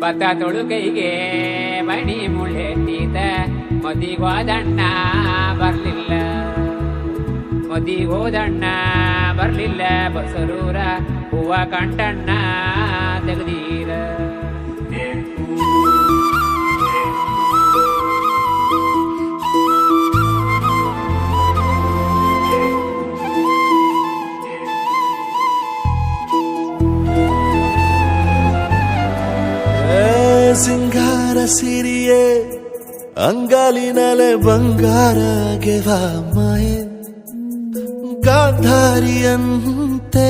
ಭತ್ತ ತೊಳುಕೈಗೆ ಮಣಿ ಮುಳ್ಳೆಟ್ಟಿದ ಮದಿಗೋದಣ್ಣ ಬರ್ಲಿಲ್ಲ, ಮದಿಗೋದಣ್ಣ ಬರ್ಲಿಲ್ಲ. ಬಸರೂರ ಹೂವ ಕಂಟಣ್ಣ ತೆಗೆದೀರ. ಸಿಂಗಾರ ಸಿರಿಯೇ ಅಂಗಾಲಿನಲೆ ಬಂಗಾರ ಗೆವಾ ಮಾಯೆ, ಗಾಂಧಾರಿಯಂತೆ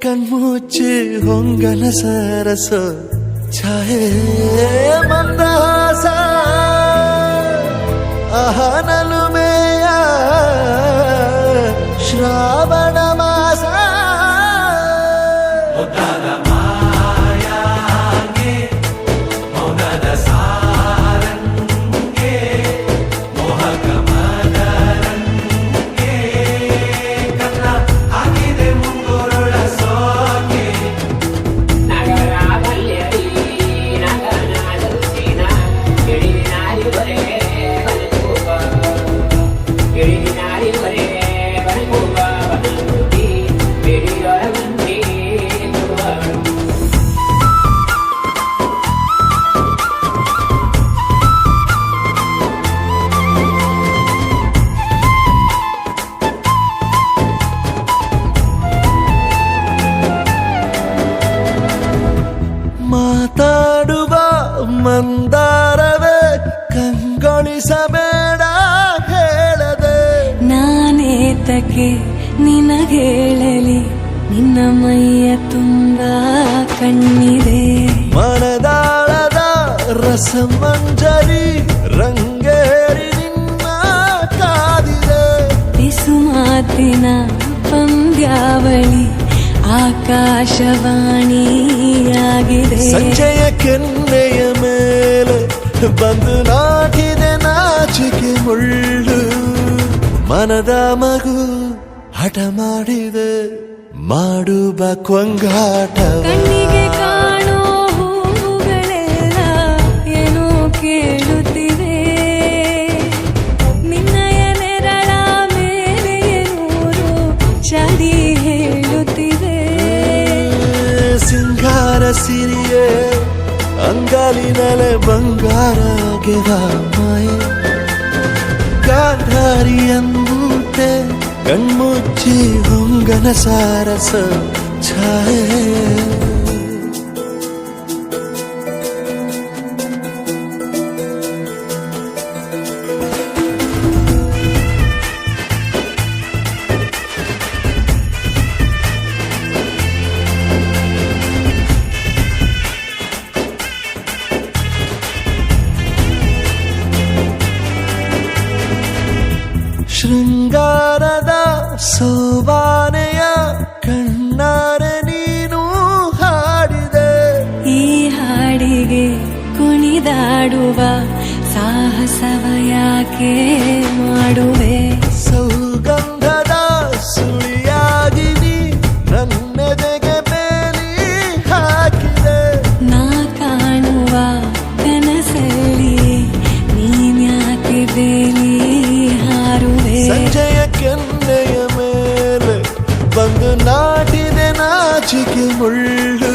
ಕಣ್ಮುಚ್ಚಿ ಹೊಂಗನ ಸರಸ ಛಾಯೆ ಮಂದಹಾಸ ಅಹನಲುಮೆಯ ಶ್ರಾವಣ ಮಾಸ. ಮಾತಾಡುವ ಮಂದಾರವೇ ಕಂಗೊಳಿಸಬೇಡ ಹೇಳದೆ, ನಾನೇತಕ್ಕೆ ನಿನಗೇಳಲಿ ನಿನ್ನ ಮೈಯ ತುಂಬ ಕಣ್ಣಿದೆ. ಮನದಾಳದ ರಸಮಂಜರಿ ರಂಗೇರಿ ನಿನ್ನ ಕಾದಿದೆ. ಬಿಸು ಮಾತಿನ ಪಂದ್ಯಾವಳಿ ಆಕಾಶವಾಣಿಯಾಗಿದೆ. ಸಂಜೆಯ ಕೆನ್ನೆಯ ಮೇಲೆ ಬಂದು ನಾಟಿದೆ ನಾಚಿಕೆ ಮುಳ್ಳು. ಮನದ ಮಗು ಹಠ ಮಾಡಿದೆ ಮಾಡುವ ಕೊಂಗಾಟವ. ಕಣ್ಣಿಗೆ ಕಾಣೋ ಹೂವುಗಳೆಲ್ಲ ಏನೋ ಕೇಳುತ್ತಿವೆ, ನಿನ್ನಯ ನೆರಳ ಮೇಲೆ ನೂರು ಚಾಡಿ ಹೇಳುತ್ತಿವೆ. ಸಿಂಗಾರ ಸಿರಿಯೇ ಅಂಗಾಲಿನಲೆ ಬಂಗಾರ ಗೆವಾ ಮಾಯೆ, ಗಾಂಧಾರಿಯಂತೆ ಕಣ್ಮುಚ್ಚಿ ಹೊಂಗನ ಸಾರಸ ಛಾಯೆ. ಶೃಂಗಾರದ ಸೋಬಾನೆಯ ಕಣ್ಣಾರೆ ನೀನು ಹಾಡಿದೆ. ಈ ಹಾಡಿಗೆ ಕುಣಿದಾಡುವ ಸಾಹಸವ ಯಾಕೆ ಮಾಡುವೆ? ಸೌಗಂಧದ ಸುಳಿಯಾಗಿ ನೀ ನನ್ನೆದೆಗೆ ಬೇಲಿ ಹಾಕಿದೆ. ನಾ ಕಾಣುವ ಕನಸಲ್ಲಿ ನೀನ್ಯಾಕೆ ಬೇಲಿ ಹಾರುವೆ? ಸಂಜೆಯ ಕೆನ್ನೆಯ ಮೇಲೆ ಬಂದು ನಾಟಿದೆ ನಾಚಿಕೆ ಮುಳ್ಳು.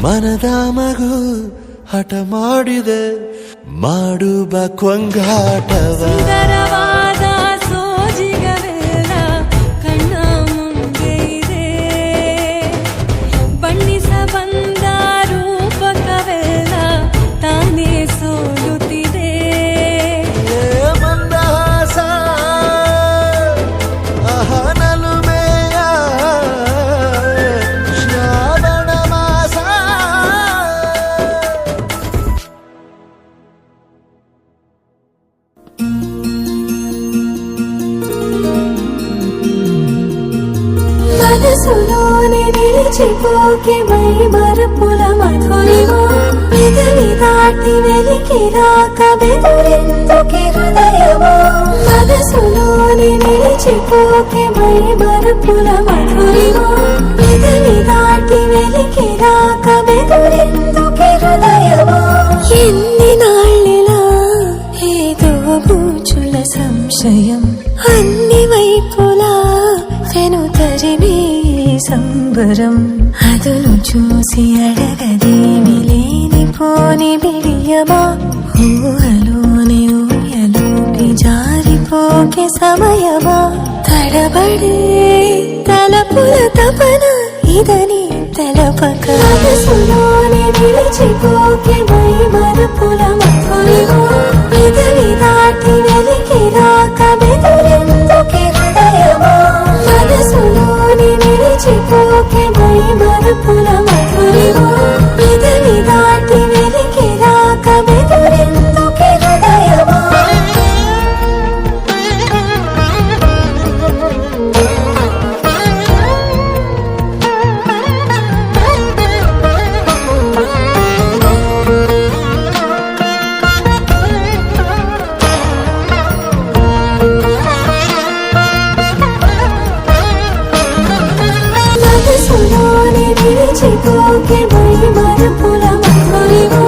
ಮನದ ಮಗು ಹಠ ಮಾಡಿದೆ ಮಾಡುವ ಕೊಂಗಾಟವ. ಸುಂದರವಾದ ಸೋಜಿಗವೆಲ್ಲ ಕಣ್ಣ ಮುಂದೆ ಇದೆ, ಬಣ್ಣಿಸ ಬಂದ ರೂಪಕವೆಲ್ಲ ತಾನೇ ಸೋಲುತ್ತಿದೆ. ಮಂದಹಾಸ ಅಹನಲುಮೆಯ ಶ್ರಾವಣ ಮಾಸ. మనసులోని నిలిచిపోకే మై మరపుల మధురిమా, పెదవి దాటి వెలికి రాక బెదురెందుకి హృదయమా. మనసులోని నిలిచిపోకే మై మరపుల మధురిమా, పెదవి దాటి వెలికి రాక బెదురెందుకి హృదయమా. పరిచయం అన్ని వైపులా వెను తరిమే సంబరం అదును చూసి అడగదేమి లేనిపోని బిడియమా ఊహలోని ఊయలోకి జారిపోకే సమయమా తడబడే తలపుల తపన ఇదని తెలపక మనసులోని నిలిచిపోకే మై మరపుల మధురిమా పెదవి దాటి వెలికి రాక బెదురెందుకే హృదయమా మనసులోని నిలిచిపోకే మై మరపుల మధురిమా పెదవి దాటి వెలికి రాక బెదురెందుకే హృదయమా నిలిచిపోకే మై మరపుల మధురిమా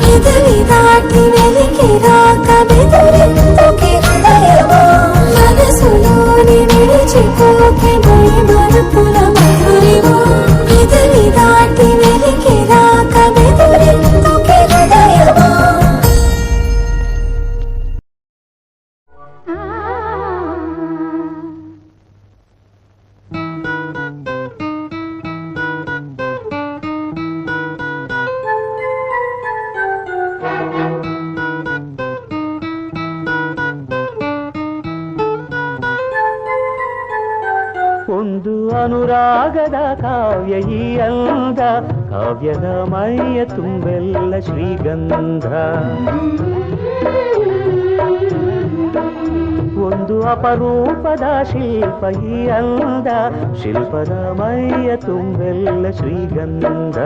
పెదవి దాటి వెలికి రాక బెదురెందుకే హృదయమా మనసులోని నిలిచిపోకే మై మరపుల మధురిమా పెదవి దాటి వెలికి రాక బెదురెందుకే హృదయమా ಒಂದು ಅನುರಾಗದ ಕಾವ್ಯ ಈ ಅಂದ ಕಾವ್ಯದ ಮೈಯ ತುಂಬೆಲ್ಲ ಶ್ರೀಗಂಧ ಒಂದು ಅಪರೂಪದ ಶಿಲ್ಪ ಈ ಅಂದ ಶಿಲ್ಪದ ಮೈಯ ತುಂಬೆಲ್ಲ ಶ್ರೀಗಂಧ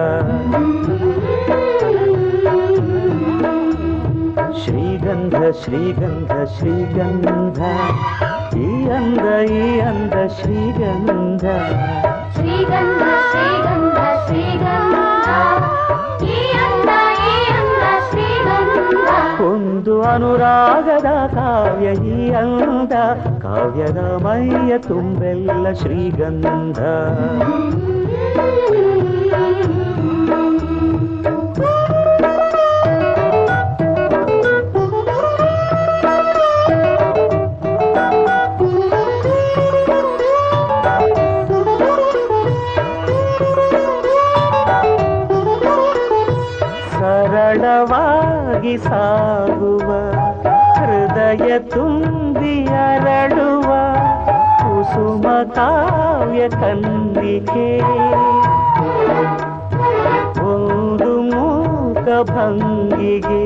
ಶ್ರೀಗಂಧ ಶ್ರೀಗಂಧ ಶ್ರೀಗಂಧ ಈ ಅಂದ ಶ್ರೀಗಂಧ ಶ್ರೀಗಂಧ ಶ್ರೀಗಂಧ ಶ್ರೀಗಂಧ ಈ ಅಂದ ಶ್ರೀಗಂಧ ಒಂದು ಅನುರಾಗದ ಕಾವ್ಯ ಈ ಅಂದ ಕಾವ್ಯದ ಮೈಯ ತುಂಬೆಲ್ಲ ಶ್ರೀಗಂಧ ಸರಳವಾಗಿ ಸಾಗುವ ಹೃದಯ ತುಂಬಿ ಅರಳುವ ಕುಸುಮ ಕಾವ್ಯ ಕನ್ನಿಕೆ ಒಂದು ಮೂಕ ಭಂಗಿಗೆ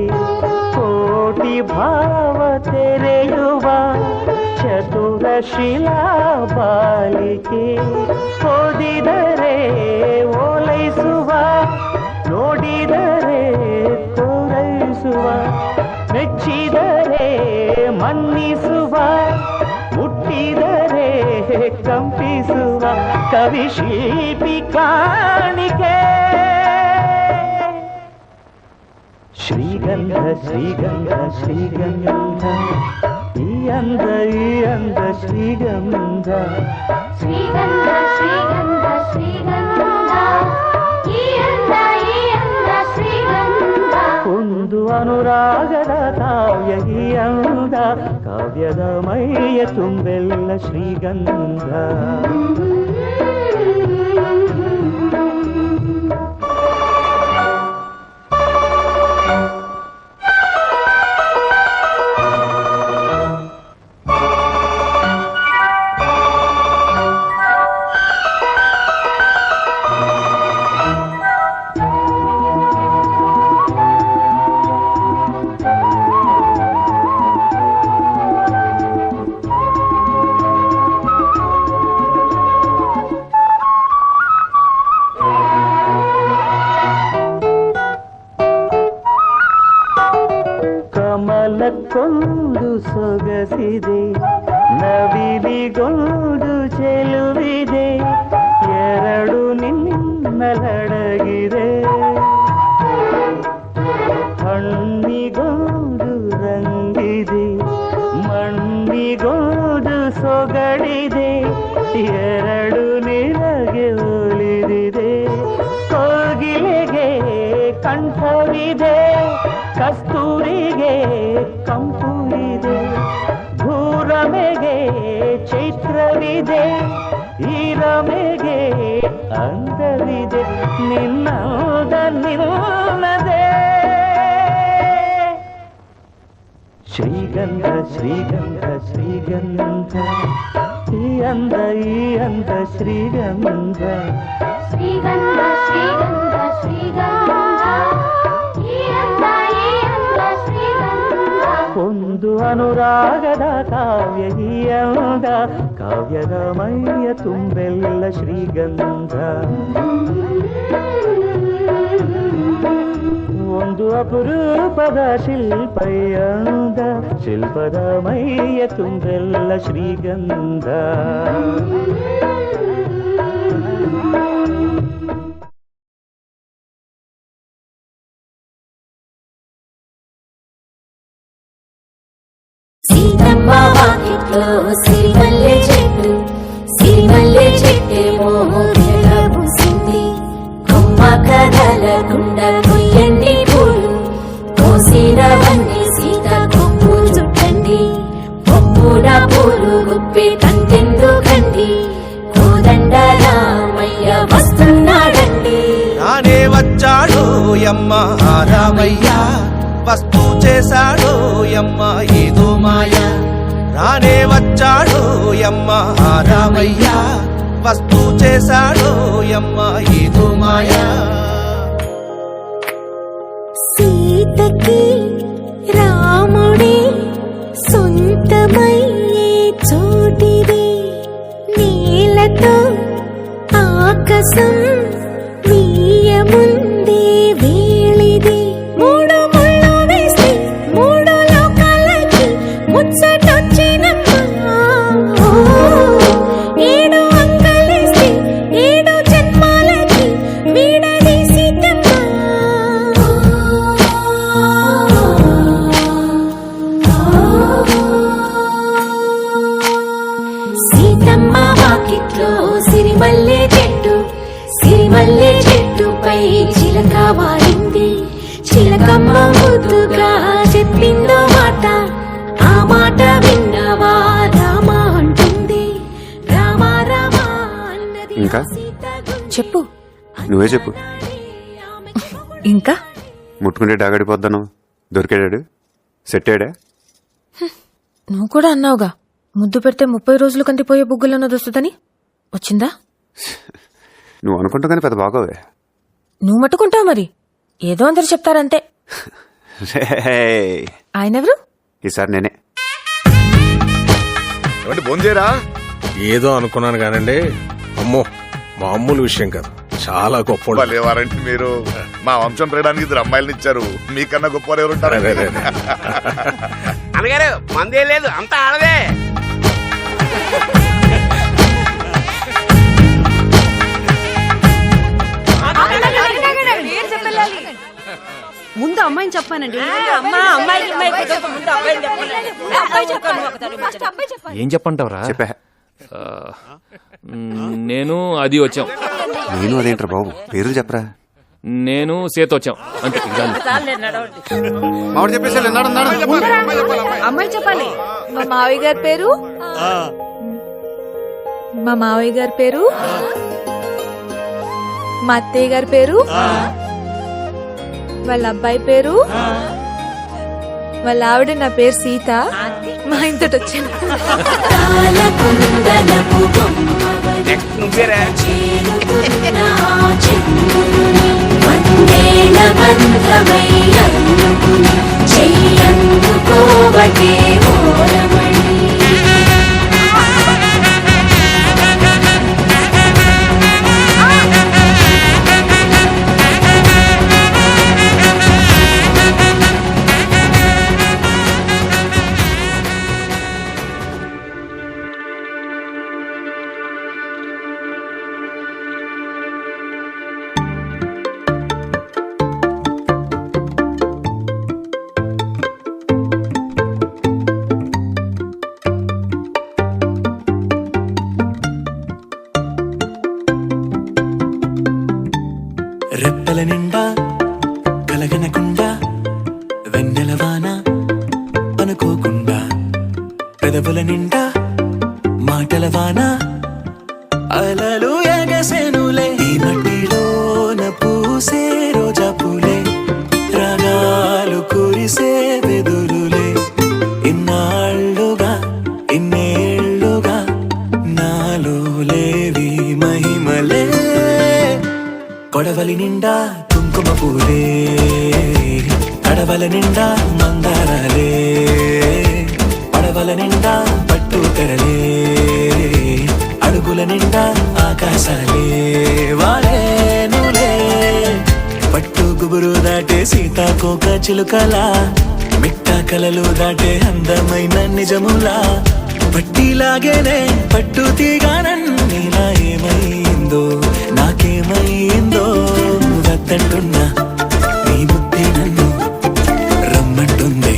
ಕೋಟಿ ಭಾವ ತೆರೆಯುವ ಚತುರ ಶಿಲಾ ಬಾಲಿಕೆ ಓದಿದರೆ ಓಲೈಸುವ ನೋಡಿದರೆ ತೋರೈಸುವ ಮೆಚ್ಚಿದರೆ ಮನ್ನಿಸುವ ಮುಟ್ಟಿದರೆ ಕಂಪಿಸುವ ಕವಿ ಶಿಲ್ಪಿ ಕಾಣಿಕೆ ಶ್ರೀಗಂಧ ಶ್ರೀಗಂಧ ಶ್ರೀಗಂಧ ಈ ಅಂದ ಶ್ರೀಗಂಧ ಶ್ರೀಗಂಧ ಶ್ರೀಗಂಧ ಶ್ರೀಗಂಧ ಈ ಅಂದ ಶ್ರೀಗಂಧ ಒಂದು ಅನುರಾಗದ ಕಾವ್ಯ ಈ ಅಂದ ಕಾವ್ಯದ ಮೈಯ ತುಂಬೆಲ್ಲ ಶ್ರೀಗಂಧ ಕಮಲಕ್ಕೊಂದು ಸೊಗಸಿದೆ ನವಿಲಿಗೊಂದು ಚೆಲುವಿದೆ ಎರಡು ನಿನ್ನಲಡಗಿದೆ ಹಣ್ಣಿಗೊಂದು ರಂಗಿದೆ ಮಣ್ಣಿಗೊಂದು ಸೊಗಡಿದೆ ಎರಡು ನಿನಗೆ ಒಲಿದಿದೆ ಕೋಗಿಲೆಗೆ ಕಂಠವಿದೆ ಕಸ್ತೂರಿಗೆ ಕಂಪು ಇದೆ ಭೂರಮೆಗೆ ಚೈತ್ರವಿದೆ ಈ ರಮೆಗೆ ಅಂದವಿದೆ ನಿನ್ನದ ನಿನ್ನದೇ ಶ್ರೀಗಂಧ ಶ್ರೀಗಂಧ ಶ್ರೀಗಂಧ ಈ ಅಂದ ಶ್ರೀಗಂಧ ಶ್ರೀಗಂಧ ಶ್ರೀಗಂಧ ಶ್ರೀಗಂಧ ಈ ಅಂದ ಶ್ರೀಗಂಧ ಒಂದು ಅನುರಾಗದ ಕಾವ್ಯ ಈ ಅಂದ ಕಾವ್ಯದ ಮೈಯ ತುಂಬೆಲ್ಲ ಶ್ರೀಗಂಧ ಒಂದು ಅಪರೂಪದ ಶಿಲ್ಪಯಂದ ಶಿಲ್ಪದ ಮೈಯ ತುಂಬೆಲ್ಲ ಶ್ರೀಗಂಧ సీతమ్మ వాకిట్లో సిరిమల్లె చెట్టేమో పూసింది కొమ్మ కదలకుండా కొయ్యండి పూలు కోసినవన్నీ సీత కొప్పు చుట్టండి కొప్పున పూలు గుప్పే కంటెందుకండి కోదండ రామయ్య వస్తున్నాడండి రానే వచ్చాడు యమ్మ రామయ్య వస్తూ చేశాడు యమ్మ ఏదో మాయ రానే వచ్చాడు యమ్మ రామయ్య వస్తూ చేశాడు యమ్మ ఏదో మాయ సీతకి రాముడే సొంతమయ్యే చోటిది నీలతో ఆకాశం వీయముందే వేళిది మూడు ముళ్ళు వేసి మూడు లోకాలకి ముచ్చటొచ్చినమ్మా ఏడు అంకలేసి ఏడు జన్మాలకి వీడదీసిటమ్మా సీతమ్మ వాకిట్లో సిరిమల్లె చెట్టుపై చిలక వాడింది చిలకమ్మ ముద్దుగా చెప్పిందో మాట ఆ మాట విన్నవా రామ అంటుంది రామ రామ అన్నది ఇంకా? సీత గుండె చెప్పు నువ్వే చెప్పు. ఇంకా ముట్టుకుంటే డాగడిపోద్దాను దొరికాడాడు సెట్టాడా? నువ్వు కూడా అన్నావుగా ముద్దు పెడితే 30 రోజులు కందిపోయే బుగ్గులన్నది వస్తుందని వచ్చిందా? నువ్వు అనుకుంటా కానీ పెద్ద బాగోవే. నువ్వు మట్టుకుంటావు మరి ఏదో అందరు చెప్తారంతే. రేయ్, ఆయనెవరు? ఈసారి నేనే. ఏమంటే భోంచేరా? ఏదో అనుకున్నాను కానండి, అమ్మో మామూలు విషయం కాదు, చాలా గొప్ప లేవారంటే మీరు మా వంశం పెరగడానికి 2 అమ్మాయిలను ఇచ్చారు, మీకన్నా గొప్పవారు ఎవరుంటారు? అనగారు మందే లేదు, అంతా ఆడదే. ముందు అమ్మాయిని చెప్పానండి. ఏం చెప్పంటావురా? చెప్పా. నేను అది వచ్చాం. నేను అదేంట్రా బాబు, పేర్లు చెప్పరా. నేను సేత వచ్చాం అంతే. మామిడి చెప్పేసి అమ్మాయి చెప్పాలి. మా మావయ్య గారి పేరు మా అత్తయ్య గారి పేరు వాళ్ళ అబ్బాయి పేరు వాళ్ళ ఆవిడ నా పేరు సీత. మా ఇంతటి వచ్చాను. నెక్స్ట్ నువ్వేరా? పెదవుల నిండా మాటల వాన అలలు ఎగసెనులే ఈ మట్టిలోన పూసే రోజా పూలే రాగాలు కురిసే వెదురులే ఇన్నాళ్ళుగా ఇన్నేళ్ళుగా నాలో లేవి మహిమలే కొడవలి నిండా కుంకుమ పూలే కడవల నిండా మందారాలే పడవల నిండా పట్టు తెరలే అడుగుల నిండా ఆకాశాలే వారేనులే పట్టు గుబురు దాటే సీతాకోక చిలుకలా మిట్ట కలలు దాటే అందమైన నిజములా పట్టిలాగేనే పట్టు తీగానన్నీలా ఏమైందో నాకేమైందో వద్దంటున్నా నీ బుద్ధి నన్ను రమ్మంటుంది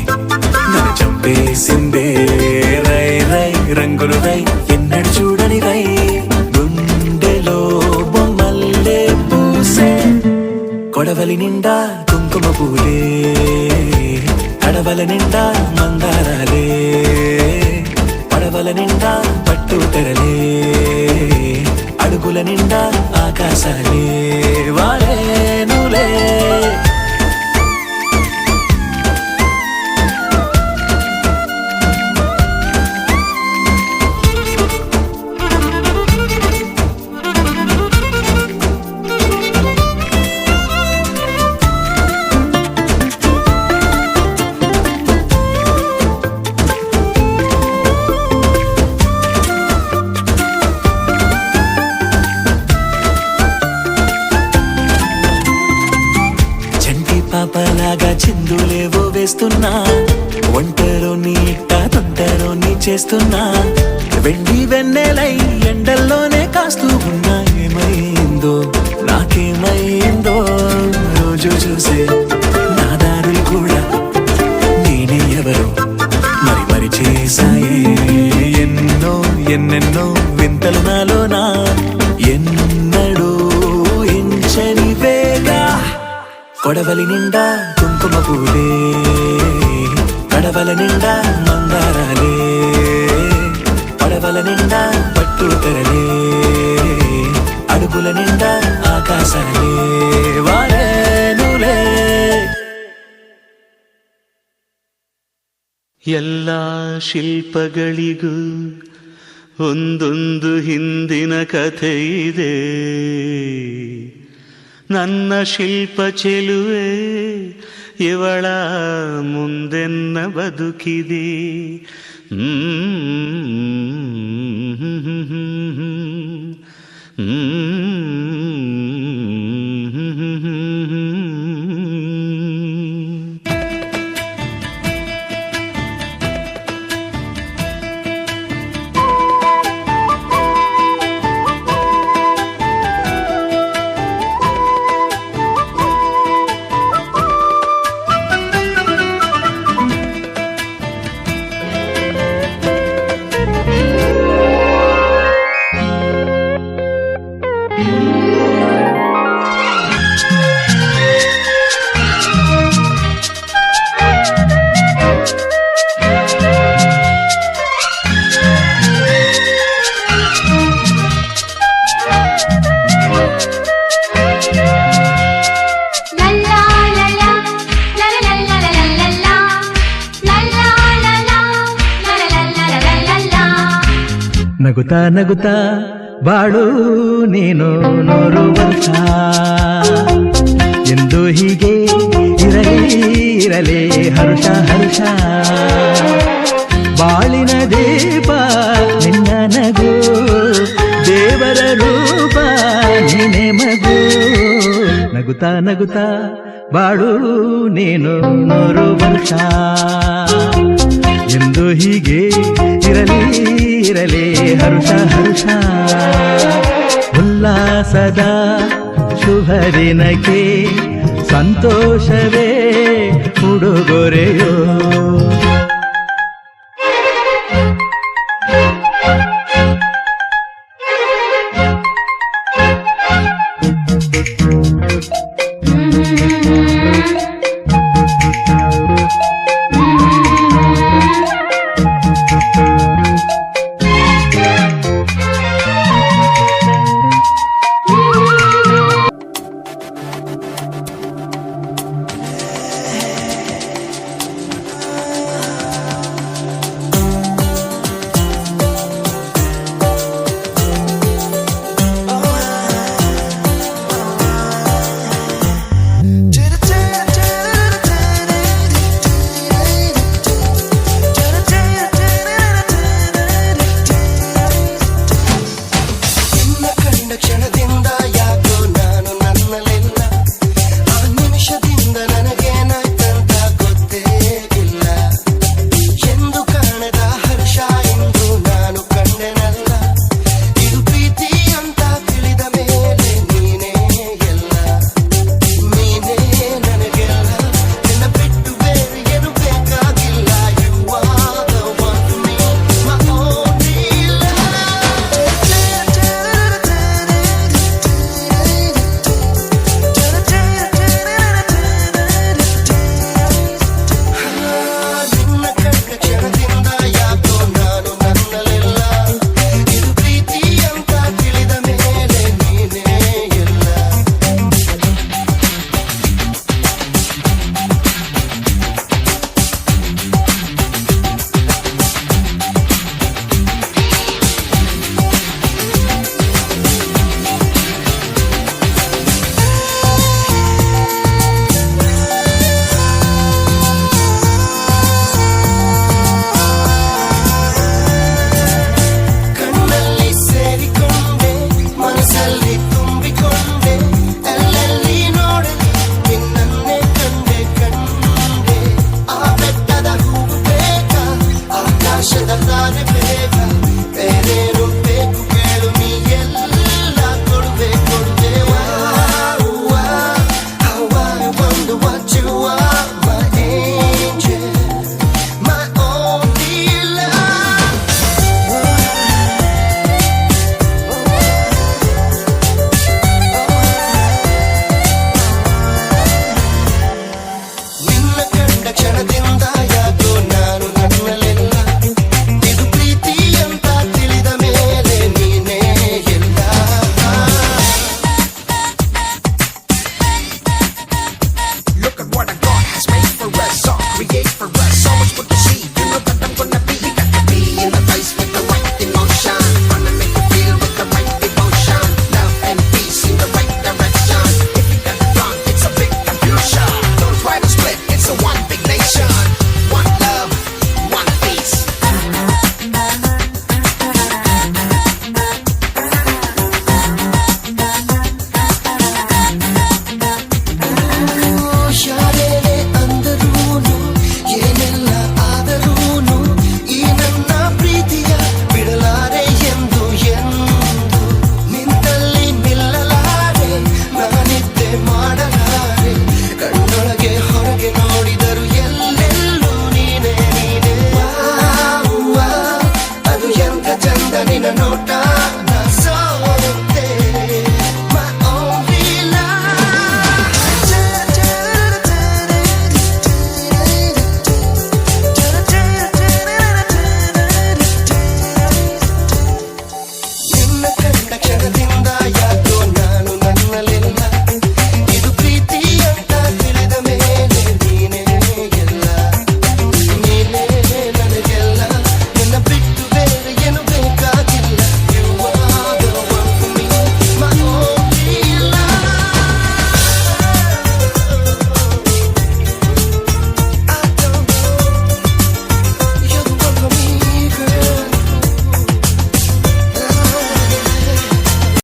నన్ను చంపేసిందే రై రై రంగులు రై ఎన్నడు చూడని రై గుండెలో బొమ్మల్లే పూసే కొడవలి నిండా కుంకుమ పూలే కడవల నిండా మందారాలే పడవల నిండా పట్టు తెరలే అడుగుల నిండా ఆకాశాలే వారేనులే పాపలాగా చిందులేవో వేస్తున్నా ఒంటరో నీ ఇట్ట తొంటరో నీ చేస్తున్నా వెండి వెన్నెలై ఎండల్లోనే కాస్తూ ఉన్నా ఏమైందో నాకేమైందో రోజు చూసే నా దారులు కూడా నేనే ఎవరో మరి మరి చేశాయే ఎన్నో ఎన్నెన్నో వింతలు నాలోనా ఎన్నడూ ఎంచని వేగా కొడవలి నిండా కుంకుమ పూలే కడవల నిండా మందారాలే పడవల నిండా పట్టు తెరలే అడుగుల నిండా ఆకాశాలే వారేనులే ಎಲ್ಲ ಶಿಲ್ಪಗಳಿಗೂ ಒಂದೊಂದು ಹಿಂದಿನ ಕಥೆ ಇದೆ ನನ್ನ ಶಿಲ್ಪ ಚೆಲುವೆ ಇವಳ ಮುಂದೆನ್ನ ಬದುಕಿದೆ ನಗುತ್ತಾ ನಗುತ್ತಾ ಬಾಳು ನೀನು 100 ವರ್ಷ ಎಂದು ಹೀಗೆ ಇರಲಿ ಇರಲಿ ಹರುಷ ಹರುಷ ಬಾಳಿನ ದೀಪ ನಿನ್ನ ನಗು ದೇವರ ರೂಪ ನೀನೆ ಮಗು ನಗುತ್ತಾ ನಗುತ್ತಾ ಬಾಳು ನೀನು 100 ವರ್ಷ ಎಂದು ಹೀಗೆ ಇರಲಿ ಇರಲಿ ಹರುಷ ಹರುಷ ಉಲ್ಲಾಸದ ಶುಭ ದಿನಕ್ಕೆ ಸಂತೋಷವೇ ಉಡುಗೊರೆಯೋ తందానే పేగా